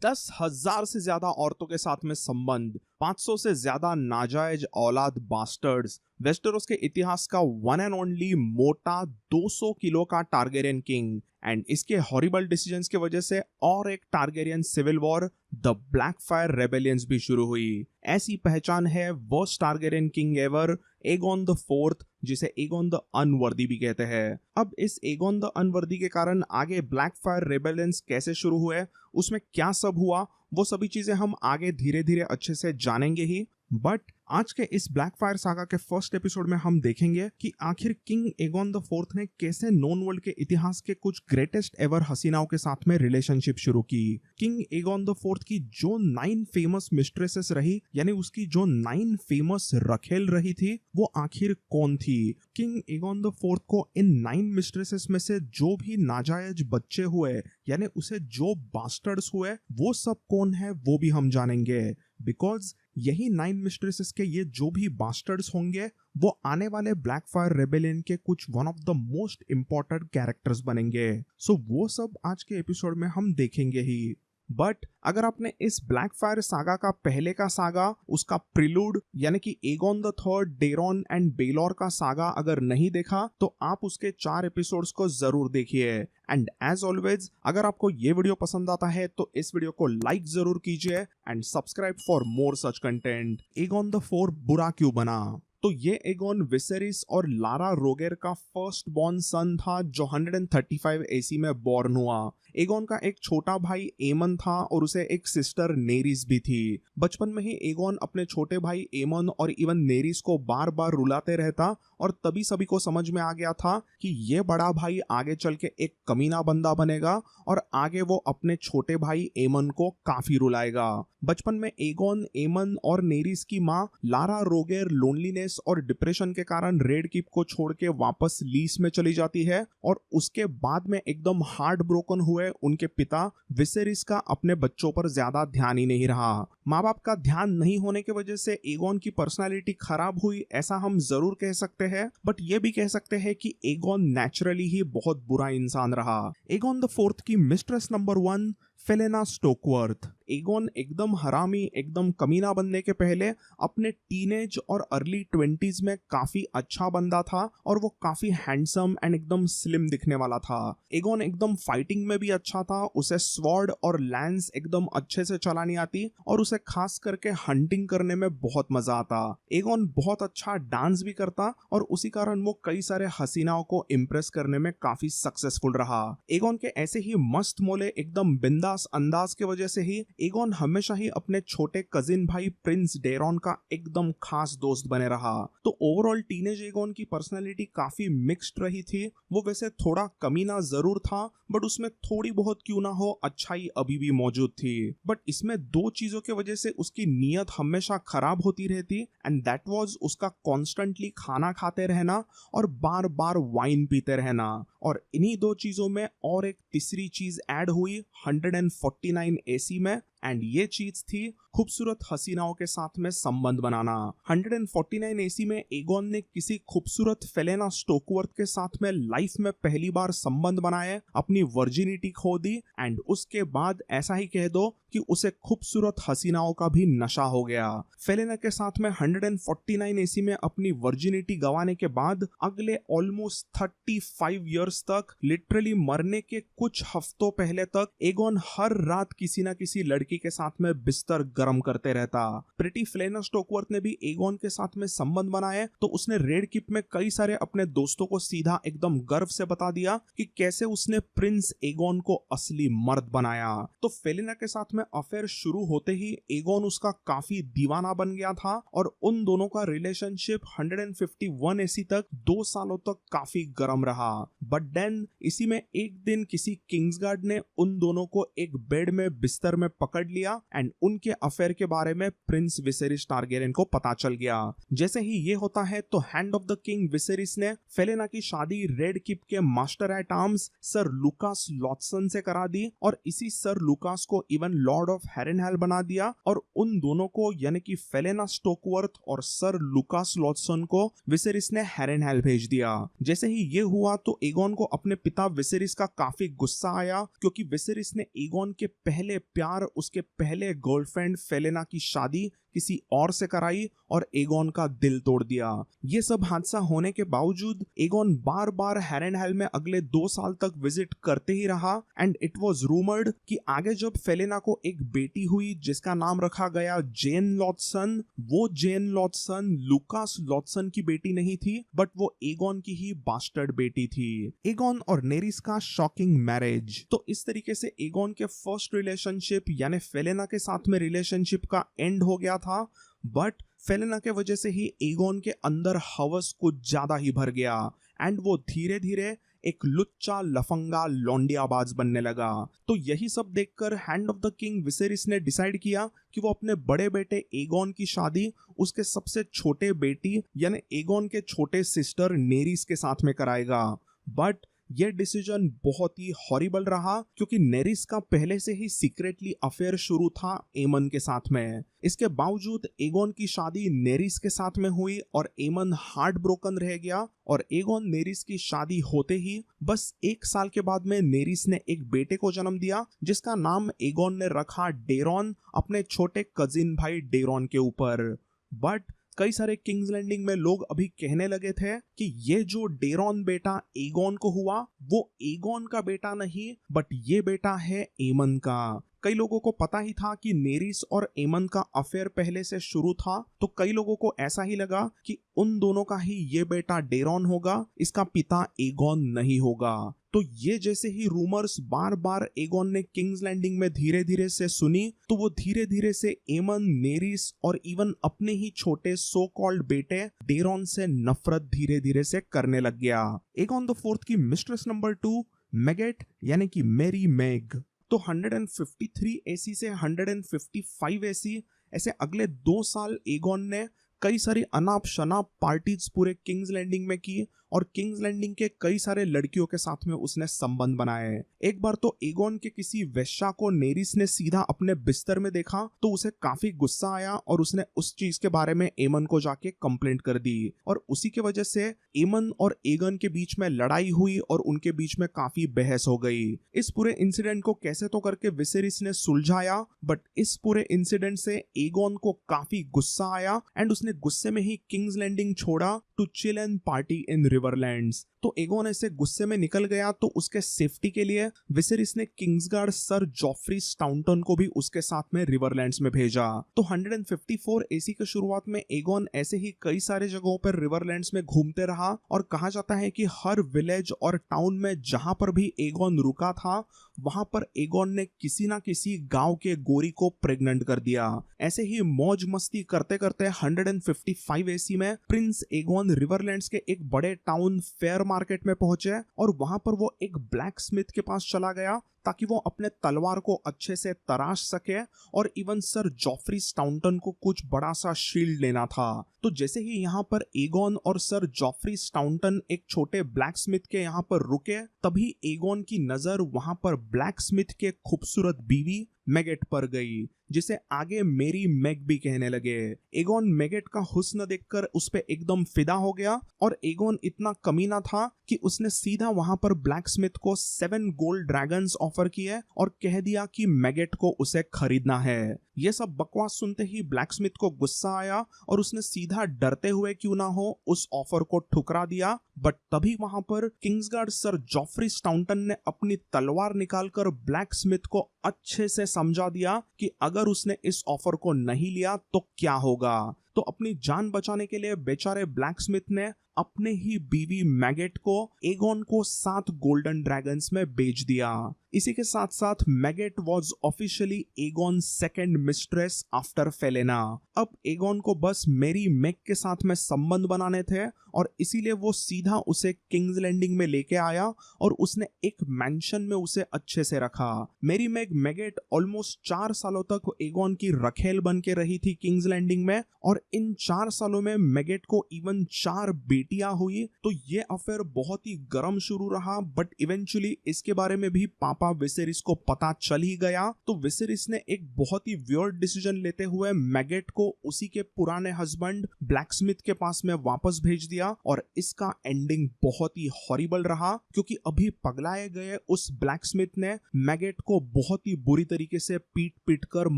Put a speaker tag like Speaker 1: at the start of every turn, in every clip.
Speaker 1: 10,000 से ज्यादा औरतों के साथ में संबंध, 500 से ज्यादा नाजायज औलाद बास्टर्ड्स, वेस्टरोस के इतिहास का वन एंड ओनली मोटा 200 किलो का टारगेरियन किंग, एंड इसके हॉरिबल डिसीजंस की वजह से और एक Targaryen civil war, the Blackfyre rebellions भी शुरू हुई। ऐसी पहचान है worst Targaryen king ever, Aegon the fourth, जिसे एगोन द अनवर्दी भी कहते हैं। अब इस एगोन द अनवर्दी के कारण आगे ब्लैक फायर रेबेलियंस कैसे शुरू हुए, उसमें क्या सब हुआ, वो सभी चीजें हम आगे धीरे धीरे अच्छे से जानेंगे ही। बट आज के इस ब्लैक फायर सागा के फर्स्ट एपिसोड में हम देखेंगे कि आखिर किंग एगोन द फोर्थ ने कैसे नोन वर्ल्ड के इतिहास के कुछ ग्रेटेस्ट एवर हसीनाओं के साथ में रिलेशनशिप शुरू की। किंग एगोन द फोर्थ की जो 9 फेमस मिस्ट्रेसेस रही, यानी उसकी जो 9 फेमस रखेल रही थी, वो आखिर कौन थी। किंग एगोन द फोर्थ को इन 9 मिस्ट्रेसेस में से जो भी नाजायज बच्चे हुए, यानी उसे जो बास्टर्ड्स हुए, वो सब कौन है वो भी हम जानेंगे। बिकॉज यही 9 मिस्ट्रेसेस के ये जो भी बास्टर्ड्स होंगे, वो आने वाले ब्लैक फायर रेबेलियन के कुछ one of the most important characters बनेंगे। सो वो सब आज के एपिसोड में हम देखेंगे ही। बट अगर आपने इस ब्लैक फायर सागा का पहले का सागा, उसका प्रिलूड यानी कि एगोन द थर्ड, डेरॉन एंड बेलोर का सागा अगर नहीं देखा, तो आप उसके 4 एपिसोड्स को जरूर देखिए। एंड एज ऑलवेज, अगर आपको ये वीडियो पसंद आता है तो इस वीडियो को लाइक जरूर कीजिए and subscribe for more such content. Aegon the fourth बुरा क्यों बना? तो ये एगोन विसेरिस और लारा रोगेर का फर्स्ट बॉर्न सन था, जो 135 एसी में बॉर्न हुआ। एगोन का एक छोटा भाई एमन था और उसे एक सिस्टर नेरिस भी थी। बचपन में ही एगोन अपने छोटे भाई एमन और इवन नेरिस को बार बार रुलाते रहता, और तभी सभी को समझ में आ गया था कि ये बड़ा भाई आगे चल के एक कमीना बंदा बनेगा और आगे वो अपने छोटे भाई एमन को काफी रुलाएगा। बचपन में एगोन, एमन और नेरिस की माँ लारा रोगेर लोनलीनेस और डिप्रेशन के कारण रेड कीप को छोड़ के वापस लीस में चली जाती है, और उसके बाद में एकदम हार्ट ब्रोकन हुए उनके पिता विसेरिस का अपने बच्चों पर ज्यादा ध्यान ही नहीं रहा। माँ बाप का ध्यान नहीं होने की वजह से एगोन की पर्सनालिटी खराब हुई, ऐसा हम जरूर कह सकते हैं। बट ये भी कह सकते हैं कि एगोन नेचुरली ही बहुत बुरा इंसान रहा। एगोन द फोर्थ की मिस्ट्रेस नंबर 1, फेलेना स्टोकवर्थ। एगोन एकदम हरामी, एकदम कमीना बनने के पहले अपने टीनेज और अर्ली 20s में काफी अच्छा बंदा था, और वो काफी हैंडसम एंड एकदम स्लिम दिखने वाला था। एगोन एकदम फाइटिंग में भी अच्छा था, उसे स्वॉर्ड और लैंस एकदम अच्छे से चलानी आती, और उसे खास करके हंटिंग करने में बहुत मजा आता। एगोन बहुत अच्छा डांस भी करता, और उसी कारण वो कई सारे हसीनाओं को इम्प्रेस करने में काफी सक्सेसफुल रहा। एगोन के ऐसे ही मस्त मोले एकदम बिंदास अंदाज के वजह से ही एगोन हमेशा ही अपने छोटे कजिन भाई प्रिंस डेरॉन का एकदम खास दोस्त बने रहा। तो ओवरऑल टीनेज एगोन की पर्सनालिटी काफी मिक्स्ड रही थी। वो वैसे थोड़ा कमीना जरूर था, बट उसमें थोड़ी बहुत क्यों ना हो अच्छाई अभी भी मौजूद थी। बट इसमें 2 चीजों की वजह से उसकी नीयत हमेशा खराब होती रहती, एंड दैट वाज उसका कॉन्स्टेंटली खाना खाते रहना और बार बार वाइन पीते रहना। और इन्हीं 2 चीजों में और एक तीसरी चीज ऐड हुई 149 एसी में, एंड ये चीज थी खूबसूरत हसीनाओं के साथ में संबंध बनाना। 149 एसी में एगोन ने किसी खूबसूरत फेलेना स्टोकवर्थ के साथ में लाइफ में पहली बार संबंध बनाए, अपनी वर्जिनिटी खो दी, एंड उसके बाद ऐसा ही कह दो कि उसे खूबसूरत हसीनाओं का भी नशा हो गया। फेलेना के साथ में 149 एसी में अपनी वर्जिनिटी गंवाने के बाद अगले ऑलमोस्ट 35 इयर्स तक, लिटरली मरने के कुछ हफ्तों पहले तक, एगोन हर रात किसी ना किसी लड़की के साथ में बिस्तर गर्म करते रहता। प्रिटी फेलेना स्टोकवर्थ ने भी एगोन के साथ में संबंध बनाए, तो उसने रेड कीप में कई सारे अपने दोस्तों को सीधा एकदम गर्व से बता दिया कि कैसे उसने प्रिंस एगोन को असली मर्द बनाया। तो फेलेना के साथ में अफेयर शुरू होते ही एगोन उसका काफी दीवाना बन गया था, और उन दोनों का रिलेशनशिप 151 एसी तक 2 सालों तक काफी गर्म रहा। बट देन इसी में एक दिन किसी किंग्सगार्ड ने उन दोनों को एक बेड में बिस्तर में पकड़ लिया, एंड उनके अफेयर के बारे में प्रिंस विसेरिस टारगेरियन को पता चल गया। जैसे ही ये होता है तो hand of the king Viserys ने फेलेना की शादी रेड कीप के master at arms sir Lucas Lothston से करा दी, और इसी सर लुकास को इवन लॉर्ड ऑफ हेरेनहेल बना दिया, और उन दोनों को यानी कि फेलेना स्टोकवर्थ और सर लुकास लॉटसन को विसेरिस ने हेरेनहेल भेज दिया। जैसे ही ये हुआ तो एगोन को अपने पिता विसेरिस का काफी गुस्सा आया, क्योंकि विसेरिस ने एगोन के पहले प्यार उसके पहले गर्लफ्रेंड फेलेना की शादी किसी और से कराई और एगोन का दिल तोड़ दिया। ये सब हादसा होने के बावजूद एगोन बार बार हैरेनहेल में अगले 2 साल तक विजिट करते ही रहा एंड इट वाज रूमर्ड कि आगे जब फेलेना को एक बेटी हुई जिसका नाम रखा गया जेन लॉटसन, वो जेन लॉटसन लुकास लॉटसन की बेटी नहीं थी बट वो एगोन की ही बास्टर्ड बेटी थी। एगोन और नेरिस का शॉकिंग मैरिज। तो इस तरीके से एगोन के फर्स्ट रिलेशनशिप यानी फेलेना के साथ में रिलेशनशिप का एंड हो गया था, बट फेलेना के वजह से ही एगोन के अंदर हवस कुछ ज्यादा ही भर गया एंड वो धीरे धीरे एक लुच्चा लफंगा लौंडियाबाज बनने लगा। तो यही सब देखकर hand of the king Viserys ने डिसाइड किया कि वो अपने बड़े बेटे एगोन की शादी उसके सबसे छोटे बेटी यानी एगोन के छोटे सिस्टर नेरिस के साथ में कराएगा। बट ये डिसीजन बहुत ही हॉरिबल रहा क्योंकि नेरिस का पहले से ही सीक्रेटली अफेयर शुरू था एमन के साथ में। इसके बावजूद एगोन की शादी नेरिस के साथ में हुई और एमन हार्ट ब्रोकन रह गया और एगोन नेरिस की शादी होते ही बस 1 साल के बाद में नेरिस ने एक बेटे को जन्म दिया जिसका नाम एगोन ने रखा डेरॉन, अपने छोटे कजिन भाई डेरॉन के ऊपर। बट कई सारे किंग्स लैंडिंग में लोग अभी कहने लगे थे कि ये जो डेरॉन बेटा एगोन को हुआ वो एगोन का बेटा नहीं बट ये बेटा है एमन का। कई लोगों को पता ही था कि नेरिस और एमन का अफेयर पहले से शुरू था, तो कई लोगों को ऐसा ही लगा कि उन दोनों का ही ये बेटा डेरॉन होगा, इसका पिता एगोन नहीं होगा। तो ये जैसे ही रूमर्स बार बार एगोन ने किंग्स लैंडिंग में धीरे धीरे से सुनी तो वो धीरे धीरे से एमन, नेरिस और इवन अपने ही छोटे सो कॉल्ड बेटे डेरॉन से नफरत धीरे धीरे से करने लग गया। एगोन द फोर्थ की मिस्ट्रेस नंबर 2 मेगेट यानी कि मेरी मेग। तो 153 एसी से 155 एसी ऐसे अगले 2 साल एगोन ने कई सारी अनाप शनाप पार्टीज पूरे किंग्स लैंडिंग में की और किंग्स लैंडिंग के कई सारे लड़कियों के साथ में उसने संबंध बनाए। एक बार तो एगोन के किसी वेश्या को नेरिस ने सीधा अपने बिस्तर में देखा तो उसे काफी गुस्सा आया और उसने उस चीज के बारे में एमन को जाके कंप्लेंट कर दी और उसी के वजह से एमन और एगन के बीच में लड़ाई हुई और उनके बीच में काफी बहस हो गई। इस पूरे इंसिडेंट को कैसे तो करके विसेरिस ने सुलझाया बट इस पूरे इंसिडेंट से एगोन को काफी गुस्सा आया एंड उसने गुस्से में ही किंग्स लैंडिंग छोड़ा to chill and party in Riverlands. तो एगोन ऐसे गुस्से में निकल गया तो उसके सेफ्टी के लिए विसेरिस ने किंग्सगार्ड सर जॉफ्री स्टाउंटन को भी उसके साथ में रिवरलैंड्स में भेजा। तो 154 एसी के शुरुआत में एगोन ऐसे ही कई सारे जगहों पर रिवरलैंड्स में घूमते रहा और कहा जाता है कि हर विलेज और टाउन में जहां पर भी एगोन रुका था वहां पर एगोन ने किसी ना किसी गांव के गोरी को प्रेग्नेंट कर दिया। ऐसे ही मौज मस्ती करते करते 155 एसी में प्रिंस एगोन रिवरलैंड्स के एक बड़े टाउन फेयर मार्केट में पहुंचे और वहां पर वो एक ब्लैक स्मिथ के पास चला गया ताकि वो अपने तलवार को अच्छे से तराश सके और इवन सर जॉफ्री स्टाउंटन को कुछ बड़ा सा शील्ड लेना था। तो जैसे ही यहाँ पर एगोन और सर जॉफ्री स्टाउंटन एक छोटे ब्लैक स्मिथ के यहाँ पर रुके तभी एगोन की नजर वहां पर ब्लैक स्मिथ के खूबसूरत बीवी मेगेट पर गई जिसे आगे मेरी मेग भी कहने लगे। एगोन मेगेट का हुस्न देखकर उस पे एकदम फिदा हो गया और एगोन इतना कमीना था कि उसने सीधा वहां पर ब्लैक स्मिथ को 7 गोल्ड ड्रैगन्स ऑफर किए और कह दिया कि मेगेट को उसे खरीदना है। ये सब बकवास सुनते ही ब्लैक स्मिथ को गुस्सा आया और उसने सीधा डरते हुए क्यों ना हो उस ऑफर को ठुकरा दिया। बट तभी वहां पर किंग्सगार्ड सर जॉफ्री स्टाउंटन ने अपनी तलवार निकालकर ब्लैक स्मिथ को अच्छे से समझा दिया कि अगर उसने इस ऑफर को नहीं लिया तो क्या होगा। तो अपनी जान बचाने के लिए बेचारे ब्लैक स्मिथ ने अपने ही बीवी मैगेट को एगोन को 7 गोल्डन ड्रैगन्स में बेच दिया। इसी के साथ साथ Megette was officially Aegon second mistress after Falena. अब एगोन को बस मेरी मेग के साथ में संबंध बनाने थे और इसीलिए वो सीधा उसे किंग्स लैंडिंग में लेके आया और उसने एक मैंशन में उसे अच्छे से रखा। मेरी मेग मैगेट ऑलमोस्ट 4 सालों तक एगोन की रखेल बन के रही थी किंग्स लैंडिंग में और इन 4 सालों में मैगेट को इवन 4 बेटियां बेटियां हुई। तो ये अफेयर बहुत ही गर्म शुरू रहा, बट इवेंचुअली इसके बारे में भी पापा विसेरिस को पता चल ही गया। तो विसेरिस ने एक बहुत ही वियर्ड डिसीजन लेते हुए मैगेट को उसी के पुराने हस्बैंड ब्लैकस्मिथ के पास में वापस भेज दिया, और इसका एंडिंग बहुत ही हॉरिबल रहा, क्योंकि अभी पगलाए गए उस ब्लैकस्मिथ ने मैगेट को बहुत ही बुरी तरीके से पीट पीट कर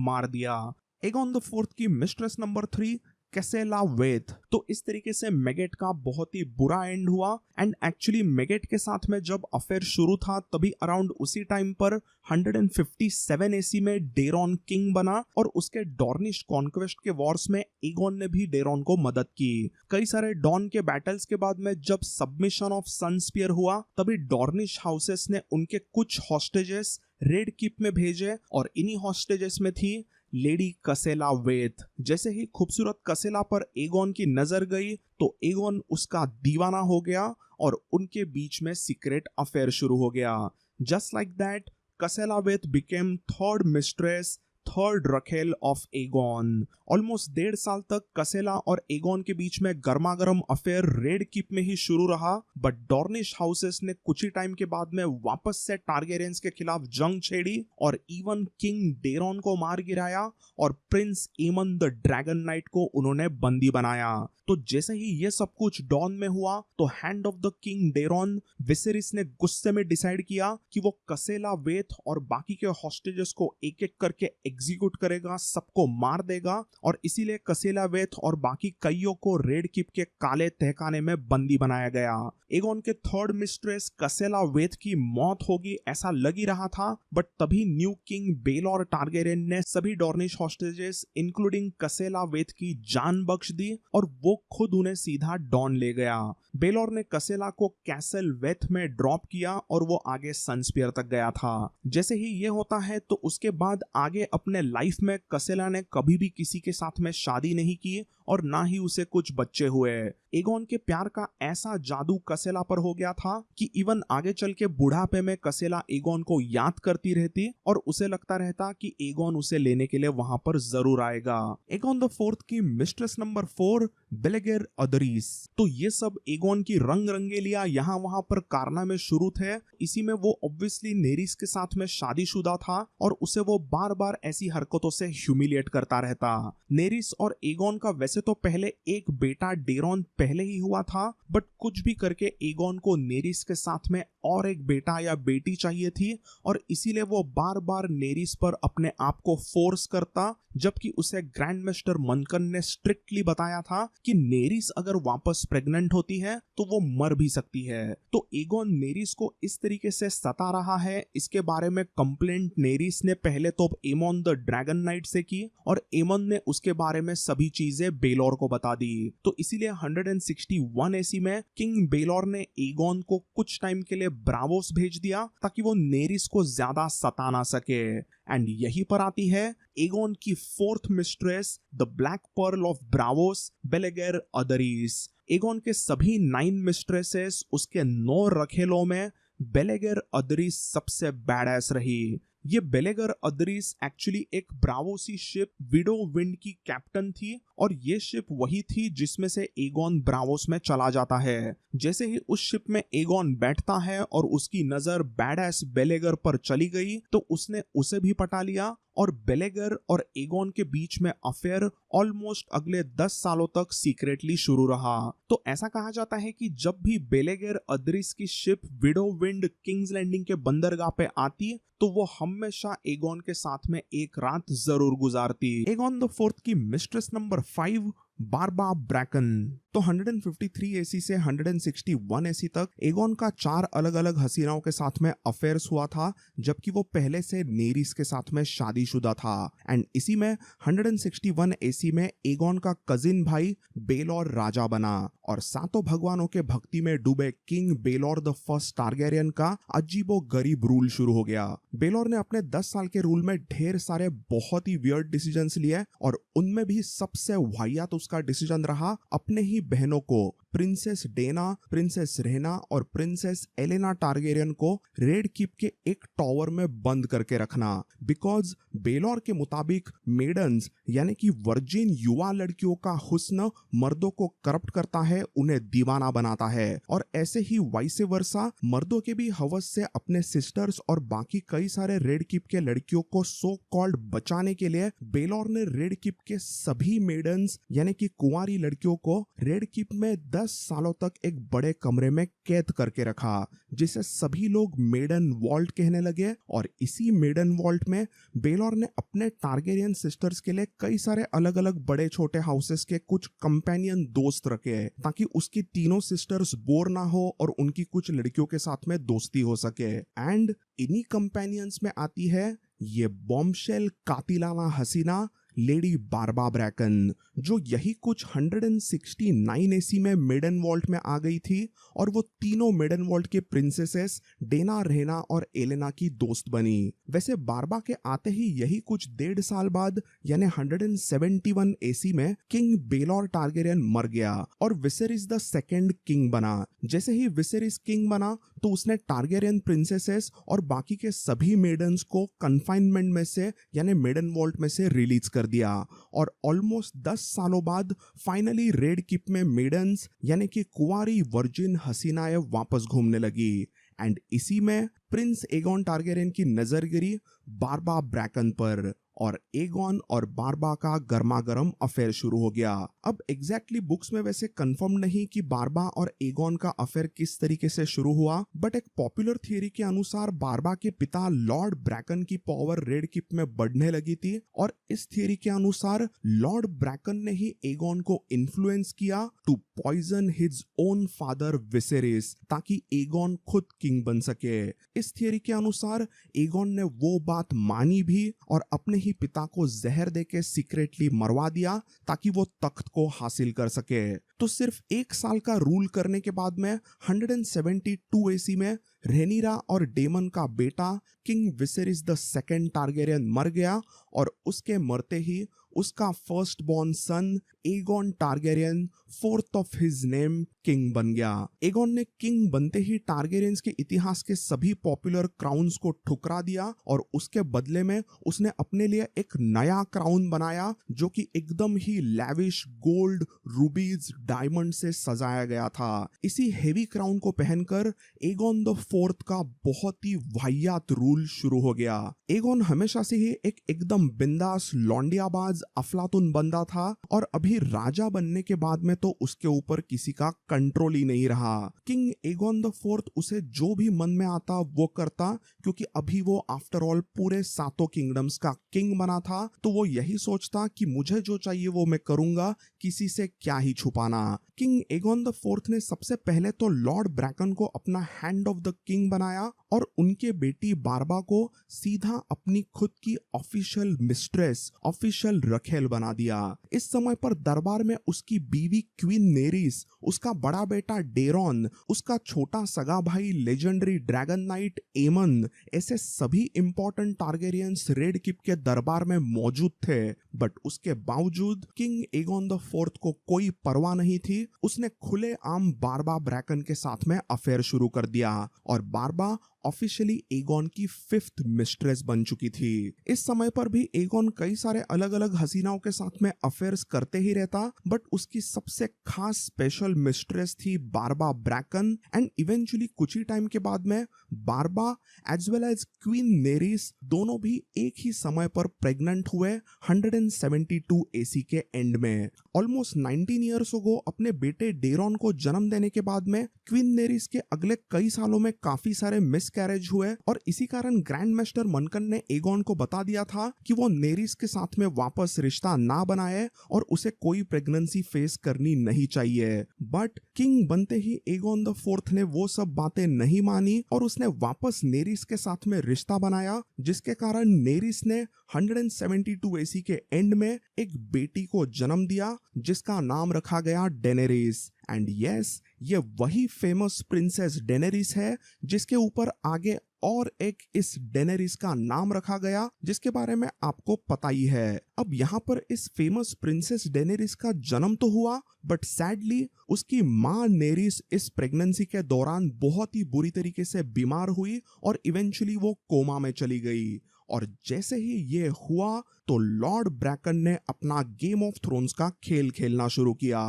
Speaker 1: मार दिया। एगॉन द फोर्थ की मिस्ट्रेस नंबर 3 कैसेला वेथ। तो इस तरीके से मैगेट का बहुत ही बुरा एंड हुआ। एंड एक्चुअली मैगेट के साथ में जब अफेयर शुरू था तभी अराउंड उसी टाइम पर 157 एसी में डेरॉन किंग बना, और उसके डॉर्निश कॉन्क्वेस्ट के वॉर्स में एगॉन ने भी डेरॉन को मदद की। कई सारे डॉन के बैटल्स के बाद में जब सबमिशन ऑफ सनस्पियर हुआ तभी डॉर्निश हाउसेस ने उनके कुछ हॉस्टेजेस रेड कीप में भेजे, और इन्हीं हॉस्टेजेस में थी लेडी कसेला वेथ। जैसे ही खूबसूरत कसेला पर एगॉन की नजर गई तो एगॉन उसका दीवाना हो गया, और उनके बीच में सीक्रेट अफेयर शुरू हो गया। Just like that Cassella Vaith became third mistress, third रखेल ऑफ एगॉन। ऑलमोस्ट 1.5 साल तक कसेला और एगॉन के बीच में गर्मा गर्म अफेयर रेड कीप में ही शुरू रहा, बट डॉर्निश हाउसेस ने कुछ ही टाइम के बाद में वापस से टारगेरियंस के खिलाफ जंग छेड़ी, और इवन किंग डेरॉन को मार गिराया, और प्रिंस एमन द ड्रैगन नाइट को उन्होंने बंदी बनाया। तो जैसे ही ये सब कुछ डॉन में हुआ तो hand of the king Daeron Viserys ने गुस्से में डिसाइड किया कि वो कसेला वेथ और बाकी के हॉस्टेजेस को एक एक करके एग्जीक्यूट करेगा, सबको मार देगा, और इसीलिए कसेला वेथ और बाकी कईयों को रेड कीप के काले तहखाने में बंदी बनाया गया। एगॉन के थर्ड मिस्ट्रेस कसेला वेथ की मौत होगी ऐसा लग ही रहा था, बट तभी न्यू किंग बेलॉर टारगेरियन ने सभी डॉर्निश हॉस्टेजेस इंक्लूडिंग कसेला वेथ की जान बख्श दी, और वो खुद उन्हें सीधा डॉन ले गया। बेलॉर ने कसेला को कैसल वेथ में ड्रॉप किया और वो आगे सनस्पियर तक गया था। जैसे ही ये होता है तो उसके बाद आगे अपने लाइफ में कसेला ने कभी भी किसी के साथ में शादी नहीं की, और ना ही उसे कुछ बच्चे हुए। एगॉन के प्यार का ऐसा जादू कसेला पर हो गया था कि इवन आगे चल के बुढ़ापे में कसेला एगॉन को याद करती रहती, और उसे लगता रहता कि एगॉन उसे लेने के लिए वहां पर जरूर आएगा। एगॉन द फोर्थ की मिस्ट्रेस नंबर 4 बेलेगर अदरीस। तो ये सब एगॉन की रंग रंगेलियां यहाँ वहां पर कारना में शुरू थे। इसी में वो ऑब्वियसली नेरिस के साथ में शादीशुदा था, और उसे वो बार बार ऐसी हरकतों से ह्यूमिलिएट करता रहता। नेरिस और एगॉन का वैसे तो पहले एक बेटा डेरॉन पहले ही हुआ था, बट कुछ भी करके एगॉन को नेरिस के साथ में और एक बेटा या बेटी चाहिए थी, और इसीलिए वो बार बार नेरिस पर अपने आप को फोर्स करता, जबकि उसे ग्रैंड मास्टर मनकन ने स्ट्रिक्टली बताया था कि नेरिस अगर वापस प्रेग्नेंट होती है तो वो मर भी सकती है। तो एगॉन नेरिस को इस तरीके से सता रहा है, इसके बारे में कंप्लेंट नेरिस ने पहले तो एमन द ड्रैगन नाइट से की, और एमन ने उसके बारे में सभी चीजें बेलॉर को बता दी। तो इसीलिए 161 एसी में किंग बेलॉर ने एगॉन को कुछ टाइम के लिए ब्रावोस भेज दिया ताकि वो नेरिस को ज्यादा सता ना सके। एंड यहीं पर आती है एगॉन की fourth mistress, the black pearl of Braavos, Bellegere Otherys. Aegon के सभी 9 मिस्ट्रेसेस, उसके 9 रखेलों में बेलेगर अदरीस सबसे बैडएस रही। ये बेलेगर अदरीस एक्चुअली एक ब्रावोसी शिप विडो विंड की कैप्टन थी, और ये शिप वही थी जिसमें से एगॉन ब्रावोस में चला जाता है। जैसे ही उस शिप में एगॉन बैठता है और उसकी नजर बैडएस बेलेगर पर चली गई तो उसने उसे भी पटा लिया, और बेलेगर और एगॉन के बीच में अफेयर ऑलमोस्ट अगले 10 सालों तक सीक्रेटली शुरू रहा। तो ऐसा कहा जाता है कि जब भी बेलेगर अदरीस की ship Widow Wind King's Landing के बंदरगाह पे आती तो वो हमेशा एगॉन के साथ में एक रात जरूर गुजारती। एगॉन द फोर्थ की मिस्ट्रेस नंबर 5 बारबा ब्रैकन। तो 153 एसी से 161 एसी तक एगॉन का 4 अलग अलग हसीनाओं के साथ में अफेयर्स हुआ था, जबकि वो पहले से नेरिस के साथ में शादीशुदा था। एंड इसी में 161 एसी में एगॉन का कजिन भाई बेलॉर राजा बना, और सातों भगवानों के भक्ति में डूबे किंग बेलॉर द फर्स्ट टारगेरियन का अजीबो गरीब रूल शुरू हो गया। बेलॉर ने अपने 10 साल के रूल में ढेर सारे बहुत ही वियर्ड डिसीजंस लिए, और उनमें भी सबसे वाहियात उसका डिसीजन रहा अपने ही ही बहनों को, प्रिंसेस डेना, प्रिंसेस रेना और प्रिंसेस एलेना टारगेरियन को रेड कीप के एक टॉवर में बंद करके रखना, बिकॉज बेलोर के मुताबिक मेडन्स यानी कि वर्जिन युवा लड़कियों का हुस्न मर्दों को करप्ट करता है, उन्हें दीवाना बनाता है। और ऐसे ही वाइस वर्सा मर्दों के भी हवस से अपने सिस्टर्स और बाकी कई सारे रेड कीप के लड़कियों को सो कॉल्ड बचाने के लिए बेलोर ने रेड कीप के सभी मेडन्स यानी कि कुंवारी लड़कियों को रेड कीप में 10 सालों तक एक बड़े कमरे में कैद करके रखा, जिसे सभी लोग मेडन वॉल्ट कहने लगे। और इसी मेडन वॉल्ट में बेलोर ने अपने टारगेरियन सिस्टर्स के लिए कई सारे अलग अलग बड़े छोटे हाउसेस के कुछ कंपेनियन दोस्त रखे, ताकि उसकी तीनों सिस्टर्स बोर ना हो और उनकी कुछ लड़कियों के साथ में दोस्ती हो सके। एंड इन्हीं कंपेनियंस में आती है ये बॉम्बशेल कातिलाना हसीना लेडी बारबा ब्रैकन, जो यही कुछ 169 एसी में मेडन वॉल्ट में आ गई थी और वो तीनों मेडन वॉल्ट के प्रिंसेसेस डेना, रेना और एलेना की दोस्त बनी। वैसे बारबा के आते ही यही कुछ 1.5 साल बाद यानी 171 एसी में किंग बेलोर टारगेरियन मर गया और विसेरिस द सेकंड किंग बना। जैसे ही विसेरिस किंग बना तो उसने टारगेरियन प्रिंसेसेस और बाकी के सभी मेडन्स को कन्फाइनमेंट में से यानी मेडन वॉल्ट में से रिलीज कर दिया और ऑलमोस्ट 10 सालों बाद फाइनली रेड कीप में मेडन्स यानी कि कुंवारी वर्जिन हसीनाएं वापस घूमने लगी। एंड इसी में प्रिंस एगॉन टारगेरियन की नजर गिरी बारबा ब्रैकन पर और एगॉन और बारबा का गर्मागर्म अफेयर शुरू हो गया। अब एग्जैक्टली बुक्स में वैसे कंफर्म नहीं कि बारबा और एगॉन का अफेयर किस तरीके से शुरू हुआ, बट एक पॉपुलर थियरी के अनुसार बारबा के पिता लॉर्ड ब्रैकन की पावर रेड कीप में बढ़ने लगी थी और इस थियरी के अनुसार लॉर्ड ब्रैकन ने ही एगॉन को इन्फ्लुएंस किया to poison his own father Viserys, ताकि एगॉन खुद किंग बन सके। इस थियरी के अनुसार एगॉन ने वो बात मानी भी और अपने ही पिता को जहर देके सीक्रेटली मरवा दिया ताकि वो तख्त को हासिल कर सके। तो सिर्फ 1 साल का रूल करने के बाद में 172 एसी में रेनिरा और डेमन का बेटा king Viserys the second Targaryen मर गया और उसके मरते ही उसका first born son Aegon Targaryen, 4th of his name, king बन गया। एगॉन ने किंग बनते ही टारगेरियंस के इतिहास के सभी पॉपुलर क्राउन्स को ठुकरा दिया और उसके बदले में उसने अपने लिए एक नया क्राउन बनाया जो कि एकदम ही लैविश गोल्ड, रूबीज, डायमंड से सजाया गया था। इसी हेवी क्राउन को पहनकर एगॉन द 4th का बहुत ही वाहियात रूल शुरू हो गया। एगॉन हमेशा से ही एक एकदम बिंदास लौंडियाबाज अफलातुन बंदा था और अभी राजा बनने के बाद में तो उसके ऊपर किसी का कंट्रोल ही नहीं रहा। किंग एगॉन द 4th उसे जो भी मन में आता वो करता, क्योंकि अभी वो आफ्टर ऑल पूरे 7 किंगडम्स का किंग बना था, तो वो यही सोचता कि मुझे जो चाहिए वो मैं करूंगा, किसी से क्या ही छुपाना। किंग एगॉन द 4th ने सबसे पहले तो लॉर्ड ब्रैकन को अपना हैंड ऑफ द किंग बनाया और उनके बेटी बारबा को सीधा अपनी खुद की ऑफिशियल मिस्ट्रेस, ऑफिशियल रखेल बना दिया। इस समय पर दरबार में उसकी बीवी क्वीन नेरिस, उसका बड़ा बेटा डेरॉन, उसका छोटा सगा भाई लेजेंडरी ड्रैगन नाइट एमन, ऐसे सभी इंपॉर्टेंट टारगेरियंस रेड कीप के दरबार में मौजूद थे। बट उसके बावजूद किंग एगॉन द 4th को कोई परवाह नहीं थी। उसने खुले आम बारबा ब्रैकन के साथ में अफेयर शुरू कर दिया और बारबा ऑफिशियली एगॉन की 5th मिस्ट्रेस बन चुकी थी। इस समय पर भी एगॉन कई सारे अलग अलग हसीनाओं के साथ में अफेयर्स करते ही रहता, बट उसकी सबसे खास स्पेशल मिस्ट्रेस थी बारबा ब्रैकन। एंड इवेंचुअली कुछ ही टाइम के बाद में Barba as well as queen Naerys दोनों भी एक ही समय पर प्रेग्नेंट हुए 172 एसी के एंड में। ऑलमोस्ट 19 ईयर्स अगो अपने बेटे डेरॉन को जन्म देने के बाद में क्वीन नेरिस के अगले कई सालों में काफी सारे मिसकैरेज हुए और इसी कारण ग्रैंड मास्टर मनकन ने एगॉन को बता दिया था कि वो नेरिस के साथ में वापस रिश्ता ना बनाए और उसे कोई प्रेगनेंसी फेस करनी नहीं चाहिए। बट किंग बनते ही एगॉन द 4th ने वो सब बातें नहीं मानी और उसने वापस नेरिस के साथ में रिश्ता बनाया, जिसके कारण नेरिस ने 172 एसी के एंड में एक बेटी को जन्म दिया जिसका नाम रखा गया डेनेरिस। एंड यस, ये वही फेमस प्रिंसेस डेनेरिस है जिसके ऊपर आगे और एक इस डेनेरिस का नाम रखा गया, जिसके बारे में आपको पता ही है। अब यहाँ पर इस फेमस प्रिंसेस डेनेरिस का जन्म तो हुआ, बट सैडली उसकी माँ नेरिस इस प्रेगनेंसी के दौरान बहुत ही बुरी तरीके से बीमार हुई और इवेंचुअली वो कोमा में चली गई। और जैसे ही ये हुआ तो लॉर्ड ब्रैकन ने अपना गेम ऑफ थ्रोन्स का खेल खेलना शुरू किया।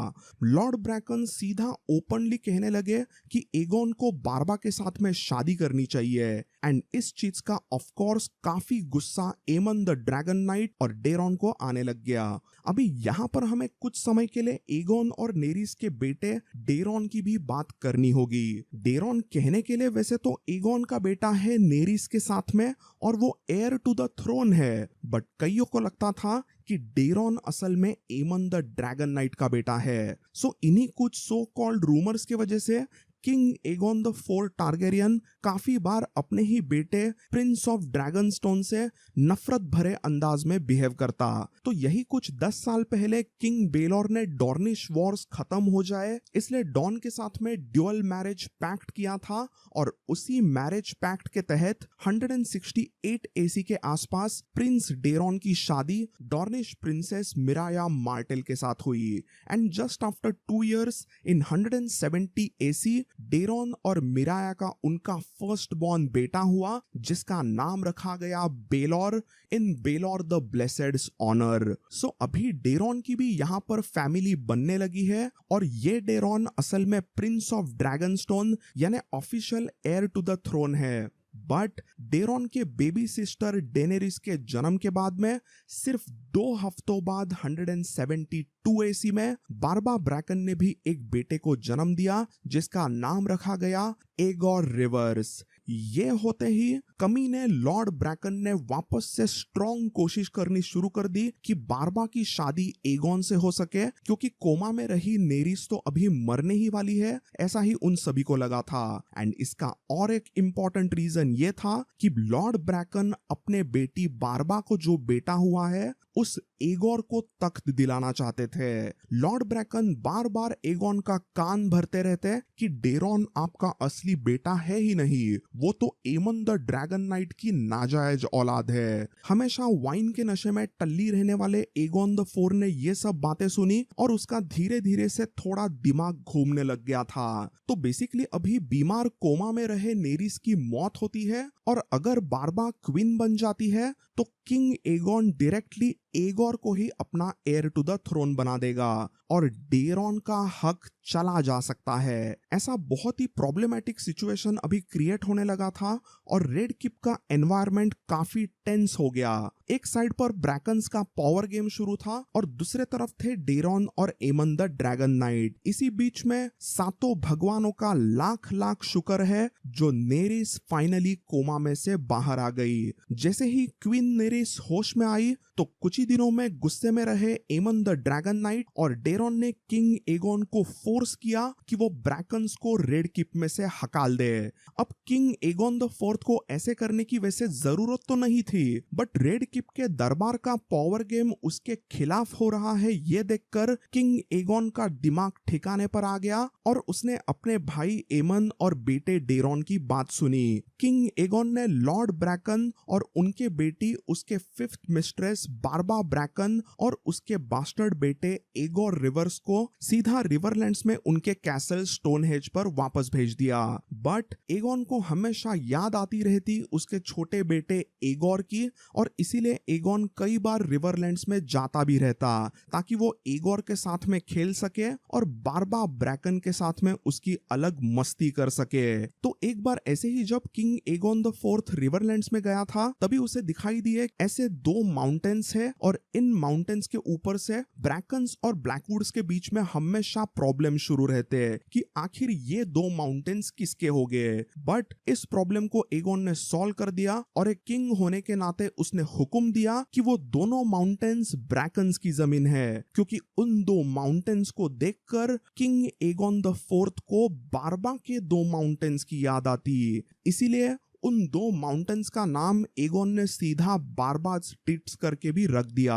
Speaker 1: लॉर्ड ब्रैकन सीधा ओपनली कहने लगे कि एगोन को बारबा के साथ में शादी करनी चाहिए, एंड इस चीज का ऑफ कोर्स काफी गुस्सा एमन द ड्रैगन नाइट और डेरॉन को आने लग गया। अभी यहाँ पर हमें कुछ समय के लिए एगोन और नेरिस के बेटे डेरॉन की भी बात करनी होगी। डेरॉन कहने के लिए वैसे तो एगोन का बेटा है नेरिस के साथ में और वो हेयर टू द थ्रोन है, बट कईयों को लगता था कि डेरॉन असल में एमन द ड्रैगन नाइट का बेटा है। सो इन्हीं कुछ सो कॉल्ड रूमर्स की वजह से king Aegon the fourth Targaryen काफी बार अपने ही बेटे प्रिंस ऑफ ड्रैगनस्टोन से नफरत भरे अंदाज में बिहेव करता। तो यही कुछ 10 साल पहले किंग बेलोर ने डॉर्निश वॉर्स खत्म हो जाए इसलिए डॉन के साथ में ड्यूअल मैरिज पैक्ट किया था, और उसी मैरिज पैक्ट के तहत 168 एसी के आसपास प्रिंस डेरॉन की शादी डॉर्निश प्रिंसेस मिराया मार्टेल के साथ हुई। And just after 2 years in 170 AC Daeron और मिराया का उनका फर्स्ट बॉर्न बेटा हुआ, जिसका नाम रखा गया बेलोर, इन बेलोर द ब्लेसेड्स ऑनर। सो अभी डेरॉन की भी यहाँ पर फैमिली बनने लगी है, और ये डेरॉन असल में प्रिंस ऑफ ड्रैगनस्टोन यानी official heir to the throne है। बट डेरॉन के बेबी सिस्टर डेनेरिस के जन्म के बाद में सिर्फ 2 हफ्तों बाद 172 एसी में बारबा ब्रैकन ने भी एक बेटे को जन्म दिया, जिसका नाम रखा गया एगोर रिवर्स। ये होते ही कमीने लॉर्ड ब्रैकन ने वापस से स्ट्रॉन्ग कोशिश करनी शुरू कर दी कि बारबा की शादी एगोन से हो सके, क्योंकि कोमा में रही नेरिस तो अभी मरने ही वाली है, ऐसा ही उन सभी को लगा था। एंड इसका और एक इंपॉर्टेंट रीजन ये था कि लॉर्ड ब्रैकन अपने बेटी बारबा को जो बेटा हुआ है उस एगोर को तख्त दिलाना चाहते थे। लॉर्ड ब्रैकन बार बार एगोन का कान भरते रहते कि डेरॉन आपका असली बेटा है ही नहीं, वो तो एमन द ड्रैगन नाइट की नाजायज औलाद है। हमेशा वाइन के नशे में टल्ली रहने वाले एगोन द फोर ने ये सब बातें सुनी और उसका धीरे धीरे से थोड़ा दिमाग घूमने लग गया था। तो बेसिकली अभी बीमार कोमा में रहे नेरिस की मौत होती है, और अगर बारबा क्वीन बन जाती है तो किंग एगोन डायरेक्टली एगोर को ही अपना हेयर टू द थ्रोन बना देगा और डेरॉन का हक चला जा सकता है। ऐसा बहुत ही प्रॉब्लमेटिक सिचुएशन अभी क्रिएट होने लगा था और रेड किप का एनवायरनमेंट काफी टेंस हो गया। एक साइड पर ब्रैकन्स का पावर गेम शुरू था और दूसरे तरफ थे डेरॉन और एमन द ड्रैगन नाइट। इसी बीच में सातों भगवानों का लाख लाख शुक्र है जो नेरिस फाइनली कोमा में से बाहर आ गई। जैसे ही क्वीन नेरिस होश में आई तो कुछ ही दिनों में गुस्से में रहे एमन द ड्रैगन नाइट और डेरॉन ने किंग एगोन को फोर्स किया कि वो ब्रैकन्स को रेड किप में से हकाल दे। अब किंग एगोन द फोर्थ को ऐसे करने की वैसे जरूरत तो नहीं थी, बट रेड किप के दरबार का पावर गेम उसके खिलाफ हो रहा है ये देखकर किंग एगोन का दिमाग ठिकाने पर आ गया और उसने अपने भाई एमन और बेटे डेरॉन की बात सुनी। किंग एगोन ने लॉर्ड ब्रैकन और उनके बेटी उसके 5th मिस्ट्रेस बारबा ब्रैकन और उसके बास्टर्ड बेटे एगोर रिवर्स को सीधा रिवरलैंड्स में उनके कैसल स्टोनहेंज पर वापस भेज दिया। बट एगोन को हमेशा याद आती रहती उसके छोटे बेटे एगोर की, और इसीलिए एगोन कई बार रिवरलैंड्स में जाता भी रहता ताकि वो एगोर के साथ में खेल सके और बारबा ब्रैकन के साथ में उसकी अलग मस्ती कर सके। तो एक बार ऐसे ही जब किंग एगोन द फोर्थ रिवरलैंड्स में गया था तभी उसे दिखाई दिए ऐसे 2 माउंटेन्स है और इन माउंटेन्स के ऊपर से ब्रैकन्स और ब्लैकवुड्स के बीच में हमेशा प्रॉब्लम शुरू रहते हैं कि आखिर ये 2 माउंटेन्स किसके हो गए। बट इस प्रॉब्लम को एगोन ने सॉल्व कर दिया और एक किंग होने के नाते उसने हुक्म दिया कि वो दोनों माउंटेन्स ब्रैकन्स की जमीन है, क्योंकि उन 2 माउंटेन्स को देखकर किंग एगोन द फोर्थ को बारबा के 2 माउंटेन्स की याद आती। इसीलिए उन 2 माउंटेन्स का नाम एगोन ने सीधा बारबाज टिट्स करके भी रख दिया।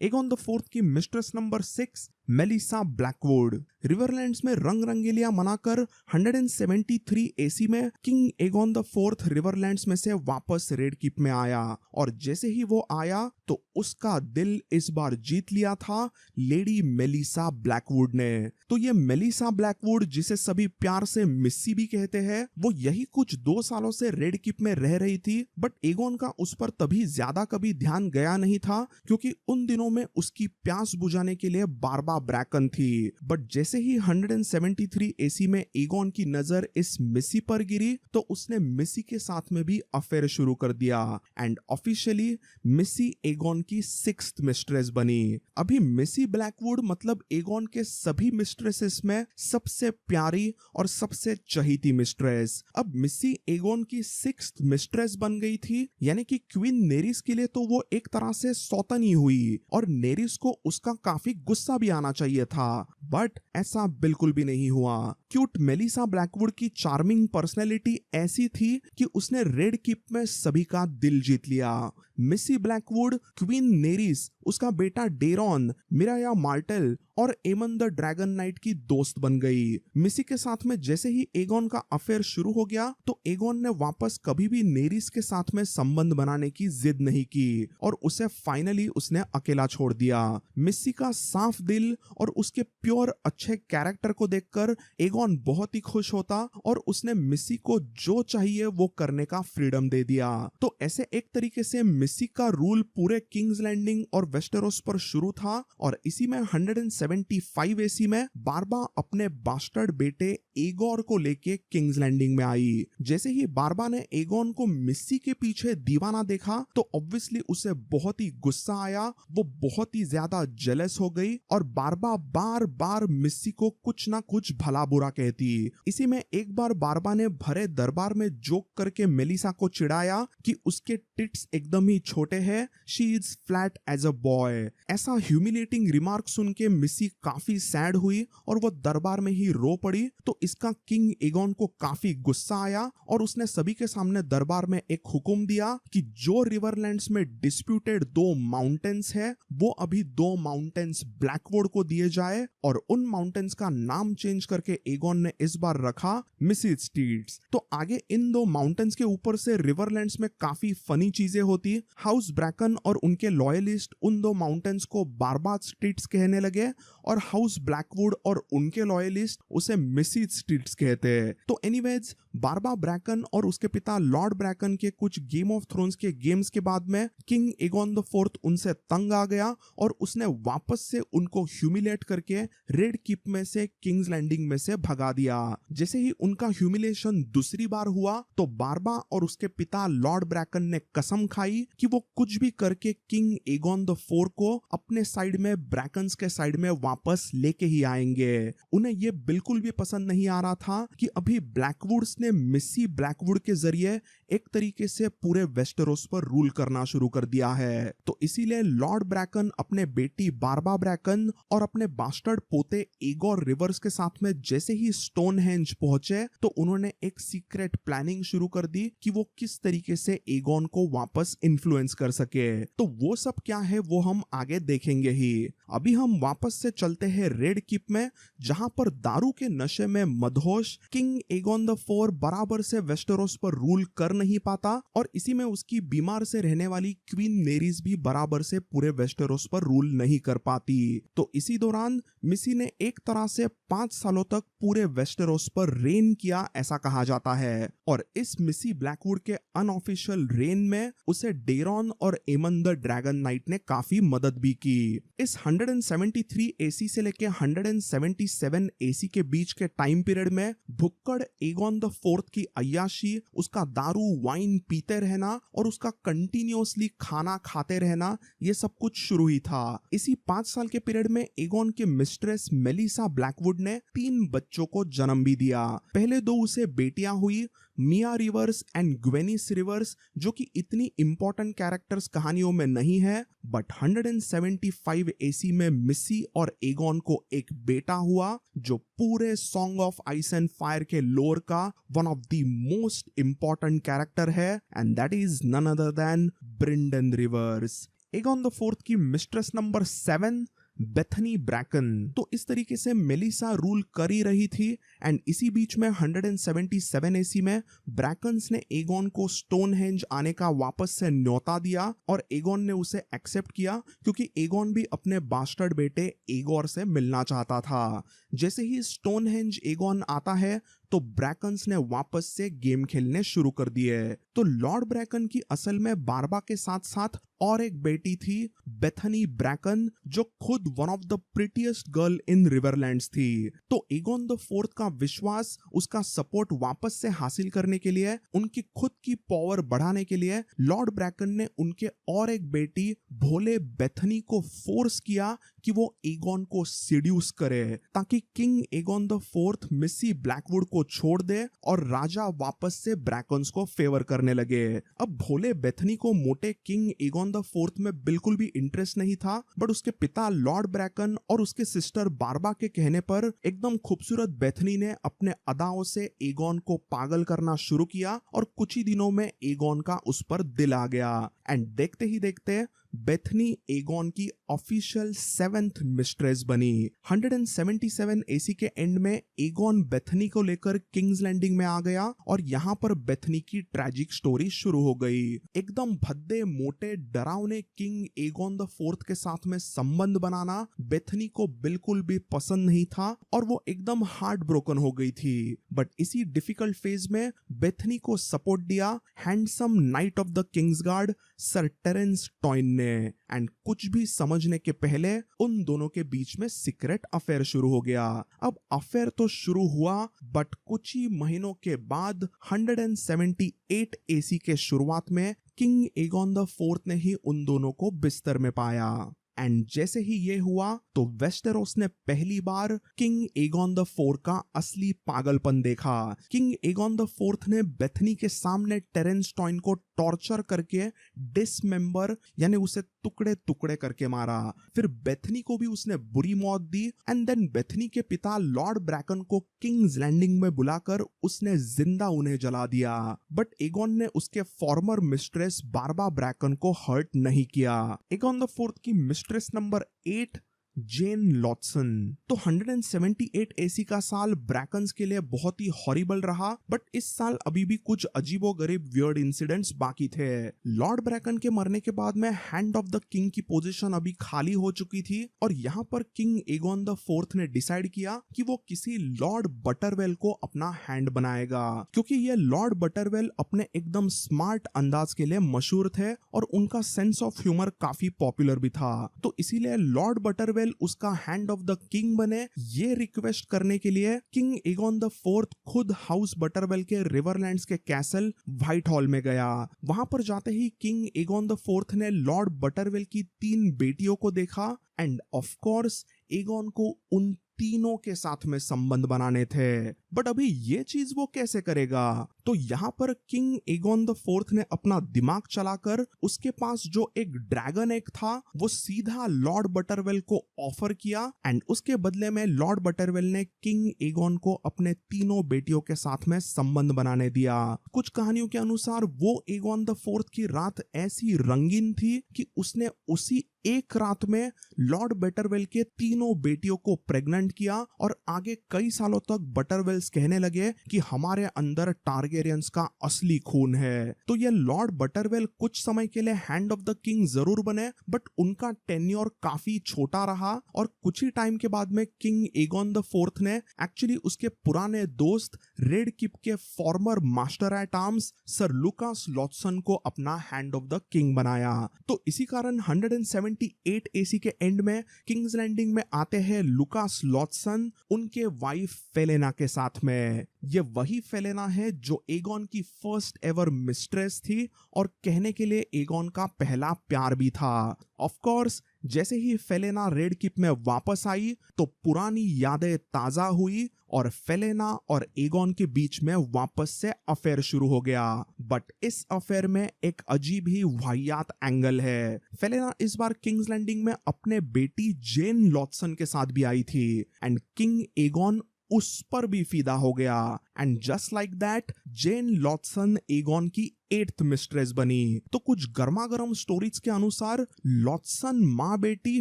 Speaker 1: एगोन द फोर्थ की मिस्ट्रेस नंबर 6 मेलिसा ब्लैकवुड। रिवरलैंड्स में रंग रंगेलियां मनाकर 173 एसी में किंग एगोन द फोर्थ रिवरलैंड्स में से वापस रेड कीप में आया, और जैसे ही वो आया तो उसका दिल इस बार जीत लिया था लेडी मेलिसा ब्लैकवुड ने। तो ये मेलिसा ब्लैकवुड, जिसे सभी प्यार से मिस्सी भी कहते हैं, वो यही कुछ 2 सालों से रेड कीप में रह रही थी, बट एगोन का उस पर तभी ज्यादा कभी ध्यान गया नहीं था क्योंकि उन दिनों में उसकी प्यास बुझाने के लिए बारबा ब्रैकन थी। बट जैसे ही 173 एसी में एगोन की नजर इस मिस्सी पर गिरी तो उसने मिस्सी के साथ में भी अफेयर शुरू कर दिया, एंड ऑफिशियली मिस्सी एगोन की 6th मिस्ट्रेस बनी। अभी मिस्सी ब्लैकवुड मतलब एगोन के सभी मिस्ट्रेसेस में सबसे प्यारी और सबसे चहीती मिस्ट्रेस। अब मिस्सी एगोन की 6th मिस्ट्रेस बन गई थी, यानी कि क्वीन नेरिस के लिए तो वो एक तरह से सौतनी हुई, और नेरिस को उसका काफी गुस्सा भी आना चाहिए था, बट ऐसा बिल्कुल भी नहीं हुआ। क्यूट मेलिसा ब्लैकवुड की चार्मिंग पर्सनैलिटी ऐसी थी कि उसने रेड कीप में सभी का दिल जीत लिया। मिस्सी ब्लैकवुड क्वीन नेरिस, उसका बेटा डेरॉन, मिराया मार्टेल और एमन द ड्रैगन नाइट की दोस्त बन गई। मिस्सी के साथ में जैसे ही एगोन का अफेयर शुरू हो गया तो एगोन ने वापस कभी भी नेरिस के साथ में संबंध बनाने की जिद नहीं की, और उसे फाइनली उसने अकेला छोड़ दिया। मिस्सी का साफ दिल और उसके प्योर अच्छे कैरेक्टर को देखकर एगोन बहुत ही खुश होता, और उसने मिस्सी को जो चाहिए वो करने का फ्रीडम दे दिया। तो ऐसे एक तरीके से मिस्सी का रूल पूरे किंग्स लैंडिंग और वेस्टेरोस पर शुरू था, और इसी में 175 एसी में बारबा अपने बास्टर्ड बेटे एगोर को लेके किंग्स लैंडिंग में आई। जैसे ही बारबा ने एगोन को मिस्सी के पीछे दीवाना देखा तो ऑब्वियसली उसे बहुत ही गुस्सा आया, वो बहुत ही ज्यादा जेलस हो गई, और बारबा बार बार मिस्सी को कुछ ना कुछ भला बुरा कहती। इसी में एक बार बारबा ने भरे दरबार में जोक करके मेलिसा को चिढ़ाया कि उसके टिट्स एकदम ही छोटे हैं, she is flat as a boy. ऐसा ह्यूमिलेटिंग रिमार्क सुन के मिस्सी काफी सैड हुई और वो दरबार में ही रो पड़ी। तो इसका किंग एगोन को काफी गुस्सा आया, और उसने सभी के सामने दरबार में एक हुक्म दिया कि जो रिवरलैंड्स में डिस्प्यूटेड 2 माउंटेन्स है वो अभी 2 माउंटेन्स ब्लैकवुड को दिए जाए, और उन माउंटेन्स का नाम चेंज करके एगोन ने इस बार रखा मिस्सी स्ट्रीट्स। तो आगे इन 2 माउंटेन्स के ऊपर से रिवरलैंड्स में काफी फनी चीजें होती। हाउस ब्रैकन और उनके लॉयलिस्ट उन 2 माउंटेन्स को बारबा स्ट्रीट्स कहने लगे, और हाउस ब्लैकवुड और उनके लॉयलिस्ट उसे मिस्सी स्ट्रीट्स कहते हैं। तो एनीवेज, बारबा ब्रैकन और उसके पिता लॉर्ड ब्रैकन के कुछ गेम ऑफ थ्रोन्स के गेम्स के बाद में किंग एगोन द फोर्थ उनसे तंग आ गया, और उसने वापस से उनको ह्यूमिलेट करके रेड कीप में से किंग्स लैंडिंग में से भगा दिया। जैसे ही उनका ह्यूमिलेशन दूसरी बार हुआ तो बारबा और उसके पिता लॉर्ड ब्रैकन ने कसम खाई कि वो कुछ भी करके किंग एगोन द फोर्थ को अपने साइड में, ब्रैकन्स के साइड में वापस लेके ही आएंगे। उन्हें ये बिल्कुल भी पसंद नहीं आ रहा था कि अभी ब्लैकवुड्स ने मिस्सी ब्लैकवुड के जरिए एक तरीके से पूरे वेस्टेरोस पर रूल करना शुरू कर दिया है। तो इसीलिए लॉर्ड ब्रैकन अपने बेटी बारबा ब्रैकन और अपने बास्टर्ड पोते एगोर रिवर्स के साथ में जैसे ही स्टोनहेंज पहुंचे तो उन्होंने एक सीक्रेट प्लानिंग शुरू कर दी कि वो किस तरीके से एगोन को वापस इन्फ्लुएंस कर सके। तो वो सब क्या है वो हम आगे देखेंगे ही। अभी हम वापस से चलते हैं रेड कीप में, जहां पर दारू के नशे में मदहोश किंग एगोन द फोर बराबर से वेस्टेरोस पर रूल कर नहीं पाता, और इसी में उसकी बीमार से रहने वाली क्वीन नेरिस भी बराबर से पूरे वेस्टेरोस पर रूल नहीं कर पाती। तो इसी दौरान मिस्सी ने एक तरह से 5 सालों तक पूरे वेस्टेरोस पर रेन किया, ऐसा कहा जाता है। और इस मिस्सी ब्लैकवुड के अनऑफिशियल रेन में उसे डेरॉन और एमन द ड्रैगन नाइट ने काफी मदद भी की। इस 173 एसी से लेके 177 एसी के बीच के टाइम पीरियड में भुक्कड़ एगोन द फोर्थ की अय्याशी, उसका दारू वाइन पीते रहना और उसका कंटिन्यूअसली खाना खाते रहना, ये सब कुछ शुरू ही था। इसी 5 साल के पीरियड में एगोन के मिस्ट्रेस मेलिसा ब्लैकवुड ने 3 बच्चों को जन्म भी दिया। पहले 2 उसे बेटियां हुई, मिया रिवर्स एंड ग्वेनिस रिवर्स, जो कि इतनी इंपॉर्टेंट कैरेक्टर्स कहानियों में नहीं है, बट 175 एसी में मिस्सी और एगोन को एक बेटा हुआ जो पूरे song of ice and fire के लोर का one of the most important character है, and that is none other than Brynden Rivers. Aegon the fourth की मिस्ट्रेस नंबर 7 बेथनी ब्रैकन। तो इस तरीके से मेलिसा रूल कर ही रही थी एंड इसी बीच में 177 एसी में ब्रैकन्स ने एगोन को स्टोनहेंज आने का वापस से न्योता दिया और एगोन ने उसे एक्सेप्ट किया क्योंकि एगोन भी अपने बास्टर्ड बेटे एगोर से मिलना चाहता था। जैसे ही स्टोनहेंज एगोन आता है तो ब्रैकन्स ने वापस से गेम खेलने शुरू कर दिए। तो लॉर्ड ब्रैकन की असल में बारबा के साथ साथ और एक बेटी थी, बेथनी ब्रैकन, जो खुद one of the prettiest girl in Riverlands थी। तो एगोन द फोर्थ का विश्वास, उसका सपोर्ट वापस से हासिल करने के लिए, उनकी खुद की पावर बढ़ाने के लिए लॉर्ड ब्रैकन ने उनके और एक बेटी भोले बेथनी को फोर्स किया कि वो एगोन को सीड्यूस करे ताकि किंग एगोन द फोर्थ मिसी ब्लैकवुड को छोड़ दे और राजा वापस से ब्रैकन्स को फेवर करने लगे। अब भोले बेथनी को मोटे किंग एगोन द फोर्थ में बिल्कुल भी इंटरेस्ट नहीं था, बट उसके पिता लॉर्ड ब्रैकन और उसके सिस्टर बारबा के कहने पर एकदम खूबसूरत बेथनी ने अपने अदाओं से एगोन को पागल करना शुरू किया और कुछ ही दिनों में एगोन का उस पर दिल आ गया एंड देखते ही देखते बेथनी एगोन की ऑफिशियल 7th मिस्ट्रेस बनी। 177 एसी के एंड में एगोन बेथनी को लेकर किंग्स लैंडिंग में आ गया और यहाँ पर बेथनी की ट्रैजिक स्टोरी शुरू हो गई। एकदम भद्दे मोटे डरावने किंग एगोन द फोर्थ के साथ में संबंध बनाना बेथनी को बिल्कुल भी पसंद नहीं था और वो एकदम हार्ट ब्रोकन हो गई थी। बट इसी डिफिकल्ट फेज में बेथनी को सपोर्ट दिया handsome knight of the king's guard sir Terrence Toyne ने एंड कुछ भी समझने के पहले उन दोनों के बीच में सीक्रेट अफेयर शुरू हो गया। अब अफेयर तो शुरू हुआ बट कुछ ही महीनों के बाद 178 एसी के शुरुआत में किंग एगोन द फोर्थ ने ही उन दोनों को बिस्तर में पाया एंड जैसे ही ये हुआ तो वेस्टेरोस ने पहली बार किंग एगोन द फोर्थ का असली पागलपन देखा। किंग एगोन द फोर्थ ने बेथनी के सामने टेरेंस टॉइन को टॉर्चर करके डिसमेंबर यानी उसे टुकड़े टुकड़े करके मारा। फिर बेथनी को भी उसने बुरी मौत दी एंड देन बेथनी के पिता लॉर्ड ब्रैकन को किंग्स लैंडिंग में बुलाकर उसने जिंदा उन्हें जला दिया। बट एगोन ने उसके फॉर्मर मिस्ट्रेस बारबा ब्रैकन को हर्ट नहीं किया। एगोन द फोर्थ की मिस्ट्रेस नंबर 8 जेन लॉटसन। तो 178 एसी का साल ब्रैकन्स के लिए बहुत ही हॉरिबल रहा, बट इस साल अभी भी कुछ अजीबोगरीब वियर्ड इंसिडेंट्स बाकी थे। लॉर्ड ब्रैकन के मरने के बाद में हैंड ऑफ द किंग की पोजीशन अभी खाली हो चुकी थी और यहाँ पर किंग एगोन द फोर्थ ने डिसाइड किया कि वो किसी लॉर्ड बटरवेल को अपना हैंड बनाएगा, क्योंकि ये लॉर्ड बटरवेल अपने एकदम स्मार्ट अंदाज के लिए मशहूर थे और उनका सेंस ऑफ ह्यूमर काफी पॉपुलर भी था। तो इसीलिए लॉर्ड बटरवेल उसका हैंड ऑफ द किंग बने, ये रिक्वेस्ट करने के लिए किंग एगोन द फोर्थ खुद हाउस बटरवेल के रिवरलैंड्स के कैसल व्हाइट हॉल में गया। वहां पर जाते ही किंग एगोन द फोर्थ ने लॉर्ड बटरवेल की 3 बेटियों को देखा एंड ऑफ कोर्स एगोन को उन तीनों के साथ में संबंध बनाने थे। बट अभी ये चीज वो कैसे करेगा? तो यहाँ पर किंग एगोन द फोर्थ ने अपना दिमाग चलाकर उसके पास जो एक ड्रैगन एग था वो सीधा लॉर्ड बटरवेल को ऑफर किया एंड उसके बदले में लॉर्ड बटरवेल ने किंग एगोन को अपने तीनों बेटियों के साथ में संबंध बनाने दिया। कुछ कहानियों के अनुसार वो एगोन द फोर्थ की रात ऐसी रंगीन थी कि उसने उसी एक रात में लॉर्ड बटरवेल के तीनों बेटियों को प्रेग्नेंट किया और आगे कई सालों तक बटरवेल्स कहने लगे कि हमारे अंदर टारगेरियंस का असली खून है। तो ये लॉर्ड बटरवेल कुछ समय के लिए हैंड ऑफ द किंग जरूर बने, बट उनका टेन्योर काफी छोटा रहा और कुछ ही टाइम के बाद में किंग एगोन द फोर्थ ने एक्चुअली उसके पुराने दोस्त रेड किप के former master at arms sir Lucas Lothston को अपना हैंड ऑफ द किंग बनाया। तो इसी कारण 178 एसी के एंड में किंग्स लैंडिंग में आते हैं लुकास लॉटसन उनके वाइफ फेलेना के साथ में। ये वही फेलेना है जो एगोन की फर्स्ट एवर मिस्ट्रेस थी और कहने के लिए एगोन का पहला प्यार भी था। ऑफ कोर्स जैसे ही फेलेना रेड किप में वापस आई तो पुरानी यादें ताजा हुई और फेलेना और एगोन के बीच में वापस से अफेयर शुरू हो गया। बट इस अफेयर में एक अजीब ही वाहियात एंगल है। फेलेना इस बार किंग्स लैंडिंग में अपने बेटी जेन लॉटसन के साथ भी आई थी एंड किंग एगोन उस पर भी फिदा हो गया and just like that Jeyne Lothston Aegon की 8th मिस्ट्रेस बनी। तो कुछ गर्मा गर्म स्टोरीज के अनुसार लॉटसन माँ बेटी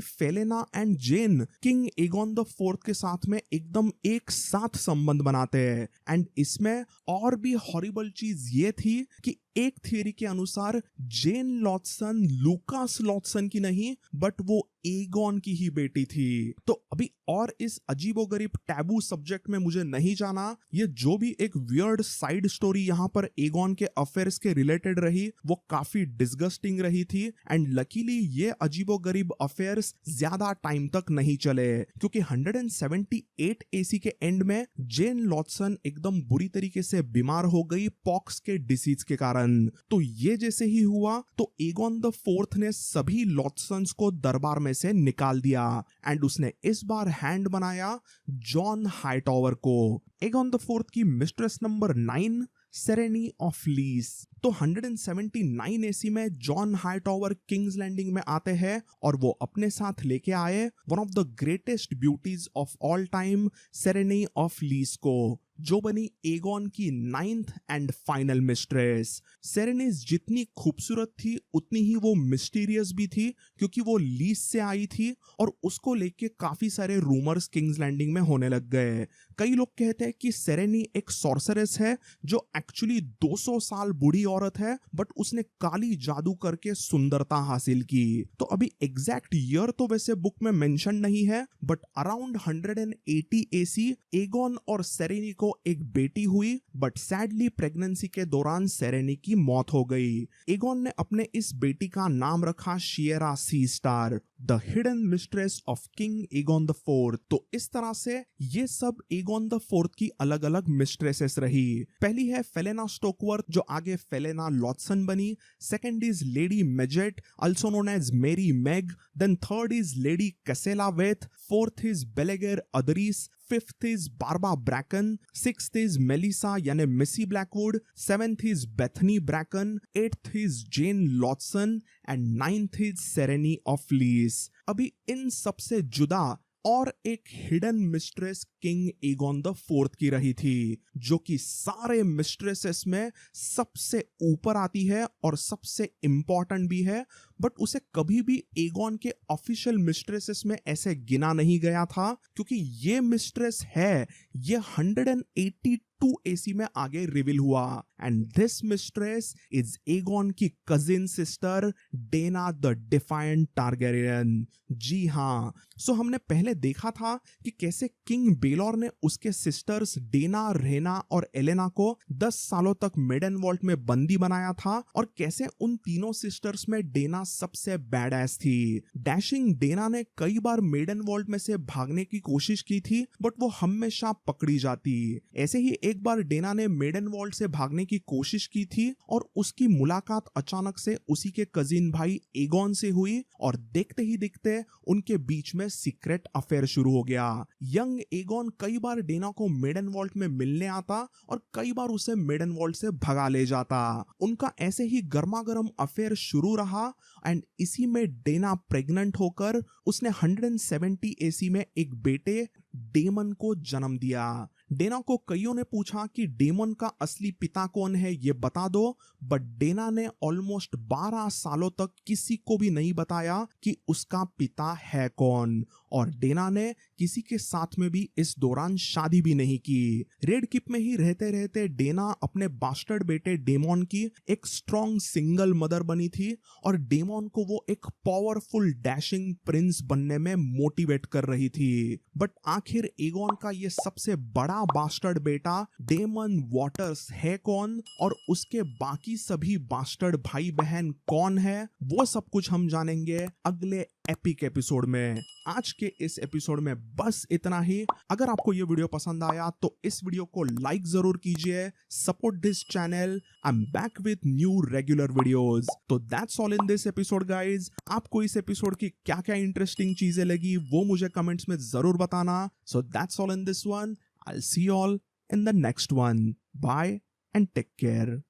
Speaker 1: Falena and Jeyne king Aegon the fourth के साथ में एकदम एक साथ संबंध बनाते हैं। एंड इसमें और भी हॉरिबल चीज ये थी कि एक थियरी के अनुसार जेन लॉटसन लूकास लॉटसन की नहीं बट वो एगोन की ही बेटी थी। तो अभी और इस अजीबोगरीब टैबू सब्जेक्ट में मुझे नहीं जाना, ये जो भी एक वियर्ड साइड स्टोरी यहाँ पर एगोन के अफेयर्स के रिलेटेड रही वो काफी डिस्गस्टिंग रही थी। एंड लकीली ये अजीबोगरीब अफेयर्स ज्यादा टाइम तक नहीं चले क्योंकि 178 एसी के एंड में जेन लॉटसन एकदम बुरी तरीके से बीमार हो गई पॉक्स के डिसीज के कारण। तो ये जैसे ही हुआ तो एगोन द फोर्थ ने सभी लॉटसन्स को दरबार में से निकाल दिया एंड उसने इस बार हैंड बनाया जॉन हाइटॉवर को। एगोन द फोर्थ की मिस्ट्रेस नंबर 9 सेरेनी ऑफ लीस। तो 179 एसी में जॉन हाइटॉवर किंग्स लैंडिंग में आते हैं और वो अपने साथ लेके आए one of the greatest beauties of all time Serenei of Lys को, जो बनी एगोन की 9th एंड फाइनल मिस्ट्रेस। सेरेनिस जितनी खूबसूरत थी उतनी ही वो मिस्टीरियस भी थी क्योंकि वो लीस से आई थी और उसको लेके काफी सारे रूमर्स किंग्स लैंडिंग में होने लग गए। कई लोग कहते हैं कि सेरेनी एक सॉर्सरेस है जो एक्चुअली 200 साल बूढ़ी औरत है बट उसने काली जादू करके सुंदरता हासिल की। तो अभी एग्जैक्ट ईयर तो वैसे बुक में मेंशन नहीं है बट अराउंड 180 एसी एगोन और सेरेनी को एक बेटी हुई बट सैडली प्रेगनेंसी के दौरान सेरेनी की मौत हो गई। एगोन ने अपने इस बेटी का नाम रखा Shiera sea star, the hidden mistress of king Aegon the fourth. तो इस तरह से ये सब एगोन द फोर्थ की अलग अलग मिस्ट्रेसेस रही। पहली है फेलेना स्टोकवर्थ जो आगे फेलेना लॉटसन बनी। Second is lady Megette also known as Merry Meg. Then third is lady Cassella Vaith. Fourth is Bellegere Otherys. Fifth is Barba Bracken. Sixth is Melissa यानी Missy Blackwood. Seventh is Bethany Bracken. Eighth is Jeyne Lothston and ninth is Serenei of Lys. अभी इन सबसे जुदा और एक hidden mistress king Aegon the fourth की रही थी जो कि सारे मिस्ट्रेसेस में सबसे ऊपर आती है और सबसे इंपॉर्टेंट भी है बट उसे कभी भी एगोन के ऑफिशियल मिस्ट्रेसेस में ऐसे गिना नहीं गया था क्योंकि ये मिस्ट्रेस है ये 182 एसी में आगे रिवील हुआ। And this mistress is Aegon की cousin sister Daena the defiant Targaryen. जी हाँ, सो हमने पहले देखा था कि कैसे किंग बेलोर ने उसके सिस्टर्स डेना, रेना और एलेना को 10 सालों तक मिडन वॉल्ट में बंदी बनाया था और कैसे उन तीनों सिस्टर्स में डेना सबसे बैडएस थी। डैशिंग डेना ने कई बार मेडन वॉल्ट में से भागने की कोशिश की थी बट वो हमेशा पकड़ी जाती। ऐसे ही एक बार डेना ने मेडन वॉल्ट से भागने की कोशिश की थी और उसकी मुलाकात अचानक से उसी के कजिन भाई एगोन से हुई और देखते ही देखते उनके बीच में सीक्रेट अफेयर शुरू हो गया। यंग एगोन कई बार डेना को मेडन वॉल्ट में मिलने आता और कई बार उसे मेडन वॉल्ट से भगा ले जाता। उनका ऐसे ही गर्मा गर्म अफेयर शुरू रहा एंड इसी में डेना प्रेग्नेंट होकर उसने 170 एसी में एक बेटे डेमन को जन्म दिया। डेना को कईयों ने पूछा कि डेमन का असली पिता कौन है ये बता दो बट डेना ने ऑलमोस्ट 12 सालों तक किसी को भी नहीं बताया कि उसका पिता है कौन और डेना ने किसी के साथ में भी इस दौरान शादी भी नहीं की। रेड किप में ही रहते रहते डेना अपने बास्टर्ड बेटे डेमोन की एक स्ट्रॉन्ग सिंगल मदर बनी थी और डेमोन को वो एक पावरफुल डैशिंग प्रिंस बनने में मोटिवेट कर रही थी। बट आखिर एगोन का ये सबसे बड़ा बास्टर्ड बेटा डेमन वाटर्स है कौन और उसके बाकी सभी बास्टर्ड भाई बहन कौन है वो सब कुछ हम जानेंगे अगले एपिक एपिसोड में। आज के इस एपिसोड में बस इतना ही। अगर आपको ये वीडियो पसंद आया तो इस वीडियो को लाइक जरूर कीजिए। Support this channel. I am back with new regular videos. तो that's all in this episode guys. आपको इस एपिसोड की क्या क्या इंटरेस्टिंग चीजें लगी वो मुझे कमेंट्स में जरूर बताना। So that's all in this one. I'll see you all in the next one. Bye and take care.